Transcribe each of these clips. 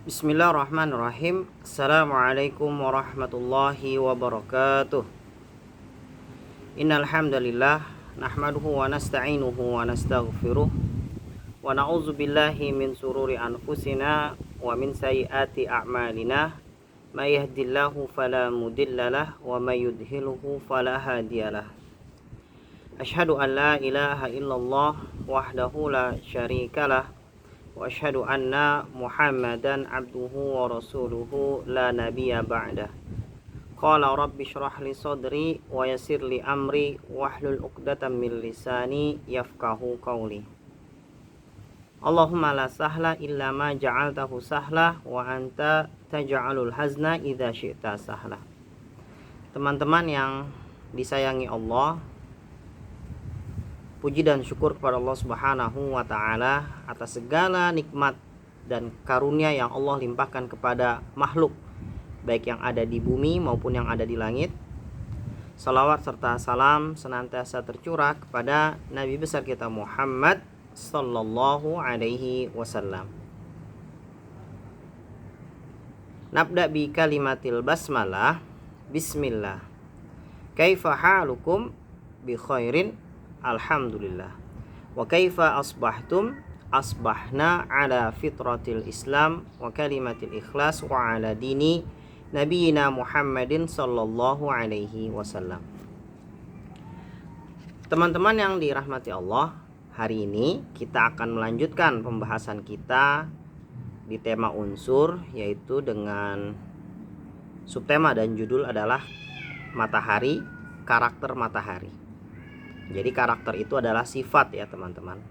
Bismillahirrahmanirrahim. Assalamualaikum warahmatullahi wabarakatuh. Innal hamdalillah nahmaduhu wa nasta'inuhu wa nastaghfiruh wa na'udzu billahi min sururi anfusina wa min sayyiati a'malina. May yahdihillahu fala mudhillalah wa may yudhlilhu fala hadiyalah. Asyhadu an la ilaha illallah wahdahu la syarikalah wa asyhadu anna Muhammadan abduhu wa rasuluhu la nabiyya ba'dah. Qala rabbi shrah li sadri wa yassir li amri wahlul 'uqdatam min lisani yafqahu qawli. Allahumma la sahla illa ma ja'altahu sahla wa anta taj'alul hazna idza syi'ta sahla. Teman-teman yang disayangi Allah, puji dan syukur kepada Allah Subhanahu wa ta'ala atas segala nikmat dan karunia yang Allah limpahkan kepada makhluk, baik yang ada di bumi maupun yang ada di langit. Salawat serta salam senantiasa tercurah kepada Nabi besar kita Muhammad sallallahu alaihi wasallam. Nabda bi kalimatil basmalah. Bismillah. Kaifa halukum bi khairin? Alhamdulillah. Wa kaifa asbahtum? Asbahna ala fitratil Islam wa kalimatil ikhlas wa ala dini Nabiyina Muhammadin sallallahu alaihi wasallam. Teman-teman yang dirahmati Allah, hari ini kita akan melanjutkan pembahasan kita di tema unsur, yaitu dengan subtema dan judul adalah matahari, karakter matahari. Jadi karakter itu adalah sifat ya teman-teman.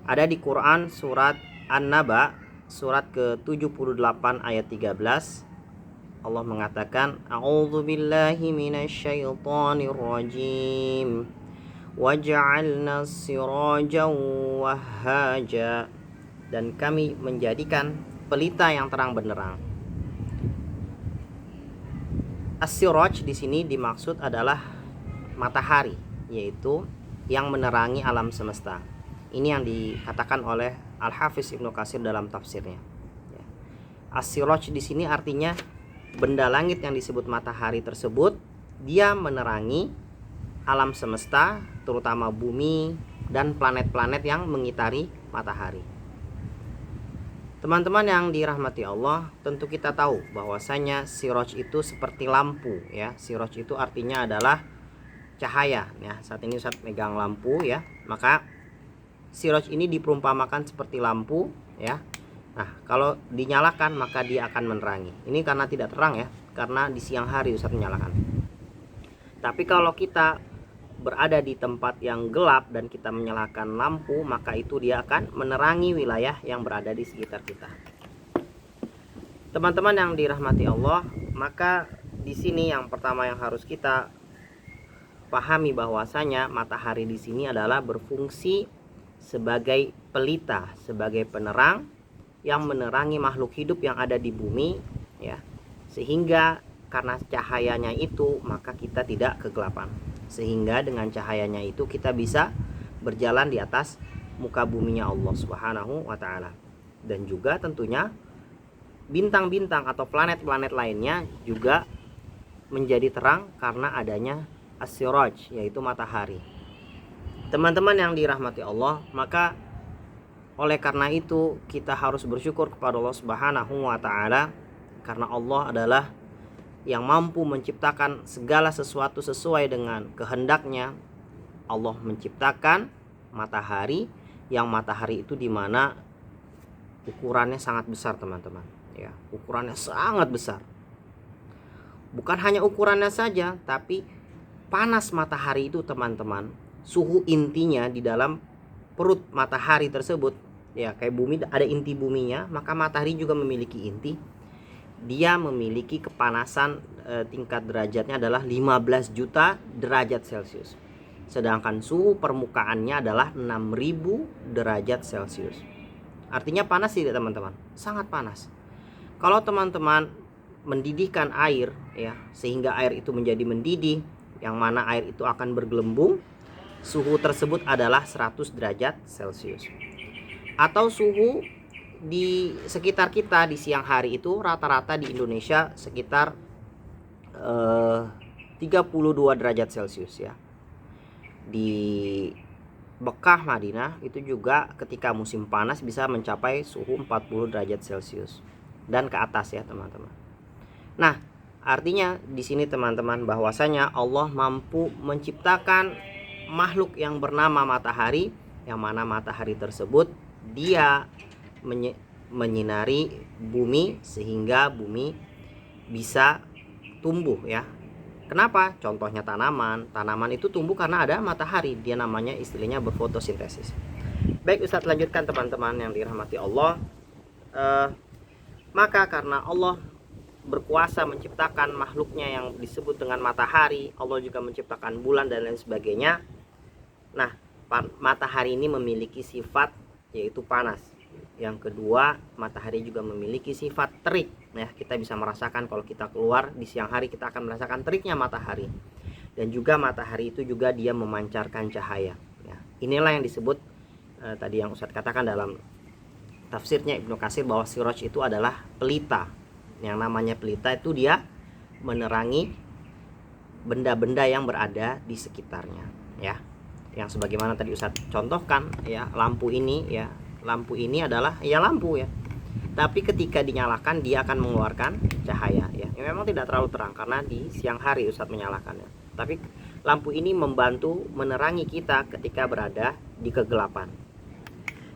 Ada di Quran surat An-Naba surat ke-78 ayat 13. Allah mengatakan, A'udzubillahi minasyaitonir rajim. Waja'alna sirajan wahhaja. Dan kami menjadikan pelita yang terang benderang. As-siraj di sini dimaksud adalah matahari, yaitu yang menerangi alam semesta. Ini yang dikatakan oleh Al-Hafiz Ibnu Katsir dalam tafsirnya. As-siraj di sini artinya benda langit yang disebut matahari tersebut, dia menerangi alam semesta, terutama bumi dan planet-planet yang mengitari matahari. Teman-teman yang dirahmati Allah, tentu kita tahu bahwasanya siraj itu seperti lampu ya. Siraj itu artinya adalah cahaya ya. Saat ini Ustaz megang lampu ya, maka siraj ini diperumpamakan seperti lampu ya. Nah, kalau dinyalakan maka dia akan menerangi. Ini karena tidak terang ya, karena di siang hari Ustaz menyalakan. Tapi kalau kita berada di tempat yang gelap dan kita menyalakan lampu, maka itu dia akan menerangi wilayah yang berada di sekitar kita. Teman-teman yang dirahmati Allah, maka di sini yang pertama yang harus kita pahami bahwasanya matahari di sini adalah berfungsi sebagai pelita, sebagai penerang yang menerangi makhluk hidup yang ada di bumi ya. Sehingga karena cahayanya itu maka kita tidak kegelapan. Sehingga dengan cahayanya itu kita bisa berjalan di atas muka buminya Allah Subhanahu wa taala. Dan juga tentunya bintang-bintang atau planet-planet lainnya juga menjadi terang karena adanya as-siraj, yaitu matahari. Teman-teman yang dirahmati Allah, maka oleh karena itu kita harus bersyukur kepada Allah Subhanahu wa taala, karena Allah adalah yang mampu menciptakan segala sesuatu sesuai dengan kehendaknya. Allah menciptakan matahari, yang matahari itu dimana ukurannya sangat besar teman-teman ya, ukurannya sangat besar. Bukan hanya ukurannya saja, tapi panas matahari itu teman-teman, suhu intinya di dalam perut matahari tersebut ya, kayak bumi ada inti buminya, maka matahari juga memiliki inti. Dia memiliki kepanasan tingkat derajatnya adalah 15 juta derajat Celcius. Sedangkan suhu permukaannya adalah 6000 derajat Celcius. Artinya panas tidak teman-teman? Sangat panas. Kalau teman-teman mendidihkan air ya, sehingga air itu menjadi mendidih, yang mana air itu akan bergelembung, suhu tersebut adalah 100 derajat Celcius. Atau suhu di sekitar kita di siang hari itu rata-rata di Indonesia sekitar 32 derajat Celcius ya. Di Mekah, Madinah itu juga ketika musim panas bisa mencapai suhu 40 derajat Celcius dan ke atas ya teman-teman. Nah, artinya di sini teman-teman bahwasanya Allah mampu menciptakan makhluk yang bernama matahari, yang mana matahari tersebut dia menyinari bumi sehingga bumi bisa tumbuh ya. Kenapa? Contohnya tanaman. Tanaman itu tumbuh karena ada matahari. Dia namanya istilahnya berfotosintesis. Baik Ustadz, lanjutkan teman-teman yang dirahmati Allah. Maka karena Allah berkuasa menciptakan makhluknya yang disebut dengan matahari, Allah juga menciptakan bulan dan lain sebagainya. Nah, matahari ini memiliki sifat yaitu panas. Yang kedua, matahari juga memiliki sifat terik. Ya, kita bisa merasakan kalau kita keluar di siang hari kita akan merasakan teriknya matahari. Dan juga matahari itu juga dia memancarkan cahaya. Ya, inilah yang disebut tadi yang Ustadz katakan dalam tafsirnya Ibnu Katsir bahwa siraj itu adalah pelita. Yang namanya pelita itu dia menerangi benda-benda yang berada di sekitarnya. Ya, yang sebagaimana tadi Ustadz contohkan ya, lampu ini ya. Lampu ini adalah ya lampu ya. Tapi ketika dinyalakan dia akan mengeluarkan cahaya ya. Memang tidak terlalu terang karena di siang hari Ustadz menyalakannya. Tapi lampu ini membantu menerangi kita ketika berada di kegelapan.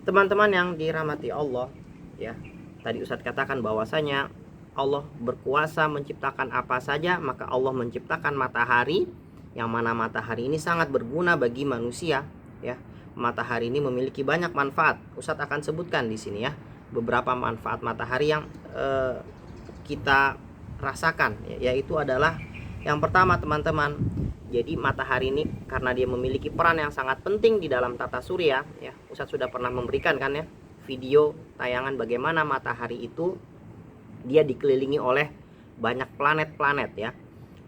Teman-teman yang dirahmati Allah ya. Tadi Ustadz katakan bahwasanya Allah berkuasa menciptakan apa saja, maka Allah menciptakan matahari yang mana matahari ini sangat berguna bagi manusia ya. Matahari ini memiliki banyak manfaat. Ustadz akan sebutkan di sini ya beberapa manfaat matahari yang kita rasakan, yaitu adalah yang pertama teman-teman. Jadi matahari ini karena dia memiliki peran yang sangat penting di dalam tata surya ya. Ustadz sudah pernah memberikan kan ya video tayangan bagaimana matahari itu dia dikelilingi oleh banyak planet-planet ya.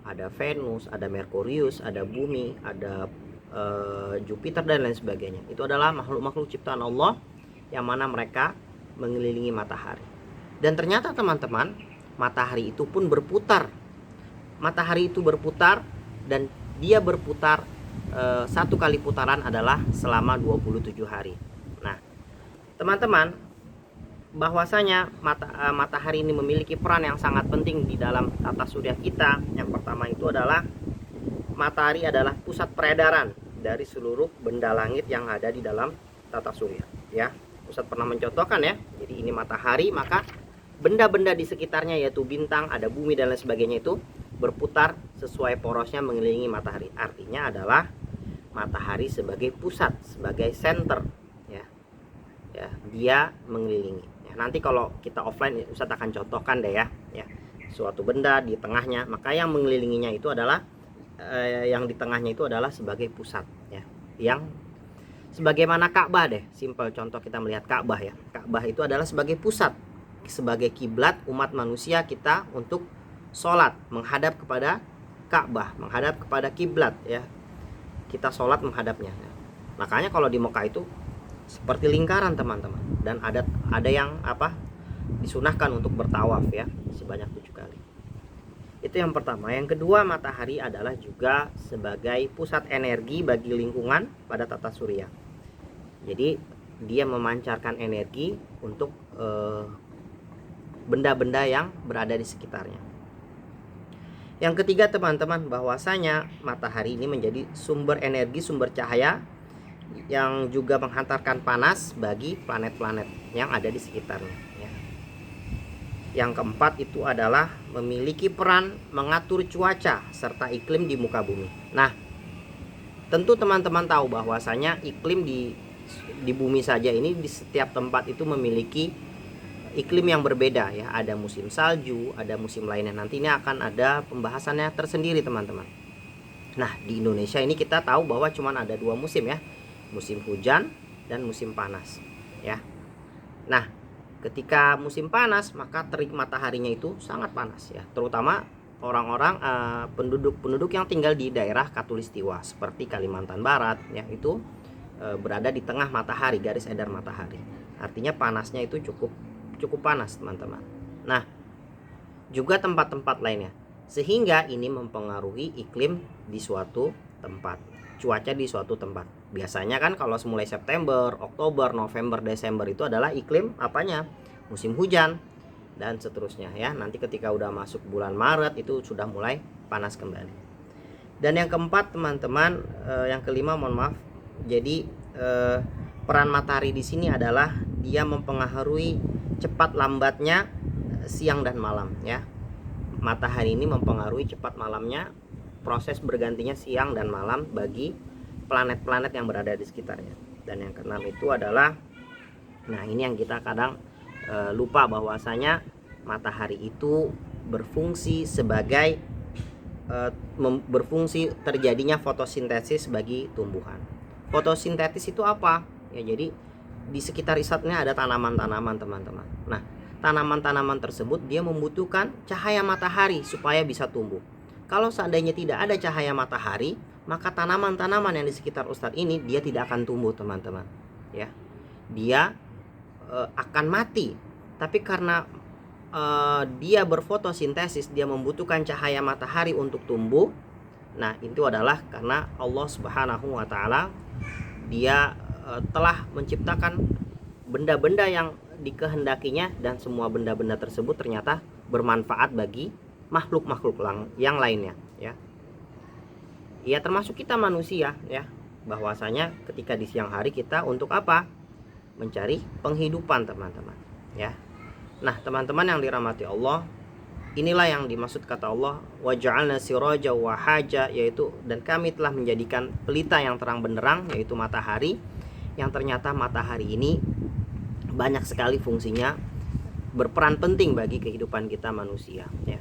Ada Venus, ada Merkurius, ada Bumi, ada Jupiter dan lain sebagainya. Itu adalah makhluk-makhluk ciptaan Allah yang mana mereka mengelilingi matahari. Dan ternyata teman-teman, matahari itu pun berputar. Matahari itu berputar dan dia berputar satu kali putaran adalah selama 27 hari. Nah, teman-teman, bahwasanya matahari ini memiliki peran yang sangat penting di dalam tata surya kita. Yang pertama itu adalah matahari adalah pusat peredaran dari seluruh benda langit yang ada di dalam tata surya ya. Ustadz pernah mencontohkan ya. Jadi ini matahari, maka benda-benda di sekitarnya yaitu bintang, ada bumi dan lain sebagainya itu berputar sesuai porosnya mengelilingi matahari. Artinya adalah matahari sebagai pusat, sebagai center ya. Ya, dia mengelilingi. Ya, nanti kalau kita offline Ustadz akan contohkan deh ya. Suatu benda di tengahnya, maka yang mengelilinginya itu adalah yang di tengahnya itu adalah sebagai pusat ya. Yang sebagaimana Ka'bah deh, simpel contoh kita melihat Ka'bah ya. Ka'bah itu adalah sebagai pusat, sebagai kiblat umat manusia kita untuk sholat menghadap kepada Ka'bah, menghadap kepada kiblat ya. Kita sholat menghadapnya. Makanya kalau di Mekah itu seperti lingkaran teman-teman, dan ada yang disunahkan untuk bertawaf ya sebanyak 7 kali. Itu yang pertama. Yang kedua, matahari adalah juga sebagai pusat energi bagi lingkungan pada tata surya. Jadi dia memancarkan energi untuk benda-benda yang berada di sekitarnya. Yang ketiga teman-teman, bahwasanya matahari ini menjadi sumber energi, sumber cahaya yang juga menghantarkan panas bagi planet-planet yang ada di sekitarnya. Yang keempat itu adalah memiliki peran mengatur cuaca serta iklim di muka bumi. Nah, tentu teman-teman tahu bahwasanya iklim di bumi saja ini di setiap tempat itu memiliki iklim yang berbeda ya. Ada musim salju, ada musim lainnya. Nanti ini akan ada pembahasannya tersendiri teman-teman. Nah, di Indonesia ini kita tahu bahwa cuma ada 2 musim ya. Musim hujan dan musim panas ya. Nah, ketika musim panas maka terik mataharinya itu sangat panas ya, terutama orang-orang penduduk yang tinggal di daerah Katulistiwa seperti Kalimantan Barat ya, itu berada di tengah matahari, garis edar matahari. Artinya panasnya itu cukup panas, teman-teman. Nah, juga tempat-tempat lainnya. Sehingga ini mempengaruhi iklim di suatu tempat, cuaca di suatu tempat. Biasanya kan kalau mulai September, Oktober, November, Desember itu adalah iklim apanya? Musim hujan dan seterusnya ya. Nanti ketika udah masuk bulan Maret itu sudah mulai panas kembali. Dan yang keempat, teman-teman, yang kelima, mohon maaf. Jadi peran matahari di sini adalah dia mempengaruhi cepat lambatnya siang dan malam ya. Matahari ini mempengaruhi cepat malamnya, proses bergantinya siang dan malam bagi planet-planet yang berada di sekitarnya. Dan yang keenam itu adalah, nah ini yang kita kadang lupa, bahwasanya matahari itu berfungsi sebagai berfungsi terjadinya fotosintesis bagi tumbuhan. Fotosintesis itu apa? Ya, jadi di sekitar risetnya ada tanaman-tanaman, teman-teman. Nah, tanaman-tanaman tersebut dia membutuhkan cahaya matahari supaya bisa tumbuh. Kalau seandainya tidak ada cahaya matahari, maka tanaman-tanaman yang di sekitar Ustadz ini dia tidak akan tumbuh, teman-teman. Ya, dia akan mati. Tapi karena dia berfotosintesis, dia membutuhkan cahaya matahari untuk tumbuh. Nah, itu adalah karena Allah Subhanahu wa taala dia telah menciptakan benda-benda yang dikehendakinya, dan semua benda-benda tersebut ternyata bermanfaat bagi makhluk-makhluk yang lainnya ya. Ya, termasuk kita manusia ya. Bahwasanya ketika di siang hari kita untuk apa? Mencari penghidupan, teman-teman ya. Nah, teman-teman yang dirahmati Allah, inilah yang dimaksud kata Allah, wa ja'alna siraja wa haja, yaitu dan kami telah menjadikan pelita yang terang benderang, yaitu matahari, yang ternyata matahari ini banyak sekali fungsinya, berperan penting bagi kehidupan kita manusia ya.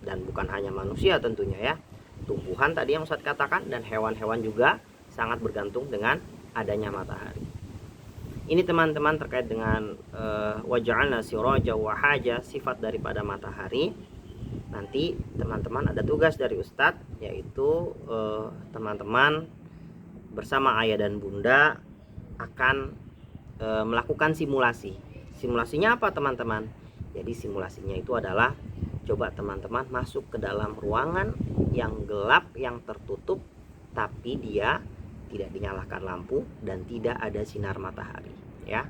Dan bukan hanya manusia tentunya ya, tumbuhan tadi yang Ustadz katakan, dan hewan-hewan juga sangat bergantung dengan adanya matahari. Ini teman-teman terkait dengan wa ja'alna siraja wa haja, sifat daripada matahari. Nanti teman-teman ada tugas dari Ustadz, yaitu teman-teman bersama ayah dan bunda akan melakukan simulasi. Simulasinya apa, teman-teman? Jadi simulasinya itu adalah, coba teman-teman masuk ke dalam ruangan yang gelap, yang tertutup, tapi dia tidak dinyalakan lampu dan tidak ada sinar matahari ya.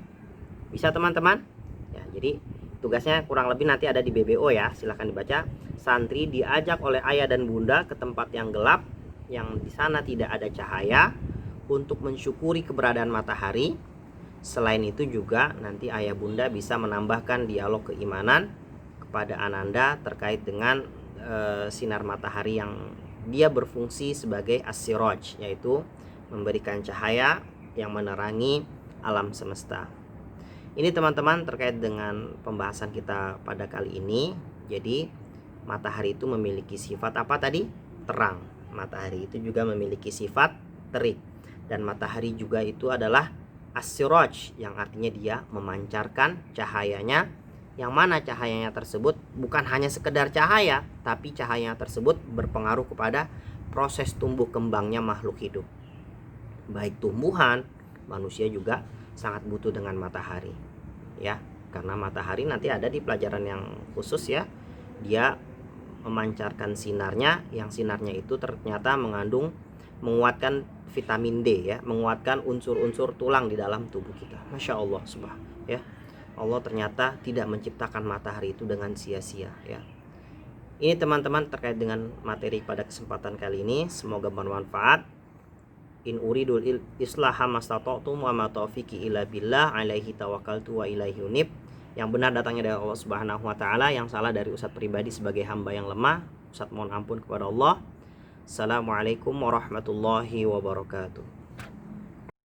Bisa, teman-teman? Ya, jadi tugasnya kurang lebih nanti ada di BBO ya, silahkan dibaca. Santri diajak oleh ayah dan bunda ke tempat yang gelap, yang di sana tidak ada cahaya, untuk mensyukuri keberadaan matahari. Selain itu juga nanti ayah bunda bisa menambahkan dialog keimanan kepada ananda terkait dengan sinar matahari yang dia berfungsi sebagai as-siraj, yaitu memberikan cahaya yang menerangi alam semesta. Ini teman-teman terkait dengan pembahasan kita pada kali ini. Jadi matahari itu memiliki sifat apa tadi? Terang. Matahari itu juga memiliki sifat terik. Dan matahari juga itu adalah as-siraj, yang artinya dia memancarkan cahayanya, yang mana cahayanya tersebut bukan hanya sekedar cahaya, tapi cahayanya tersebut berpengaruh kepada proses tumbuh kembangnya makhluk hidup. Baik tumbuhan, manusia juga sangat butuh dengan matahari ya. Karena matahari nanti ada di pelajaran yang khusus ya. Dia memancarkan sinarnya, yang sinarnya itu ternyata mengandung, menguatkan vitamin D ya, menguatkan unsur-unsur tulang di dalam tubuh kita. Masya Allah ya. Allah ternyata tidak menciptakan matahari itu dengan sia-sia ya. Ini teman-teman terkait dengan materi pada kesempatan kali ini, semoga bermanfaat. In uridul islaha mastata'tu wa ma taufiqi illa billah, alaihi tawakkaltu wa ilaihi unib. Yang benar datangnya dari Allah Subhanahu wa taala, yang salah dari Ustadz pribadi sebagai hamba yang lemah. Ustadz mohon ampun kepada Allah. Assalamualaikum warahmatullahi wabarakatuh.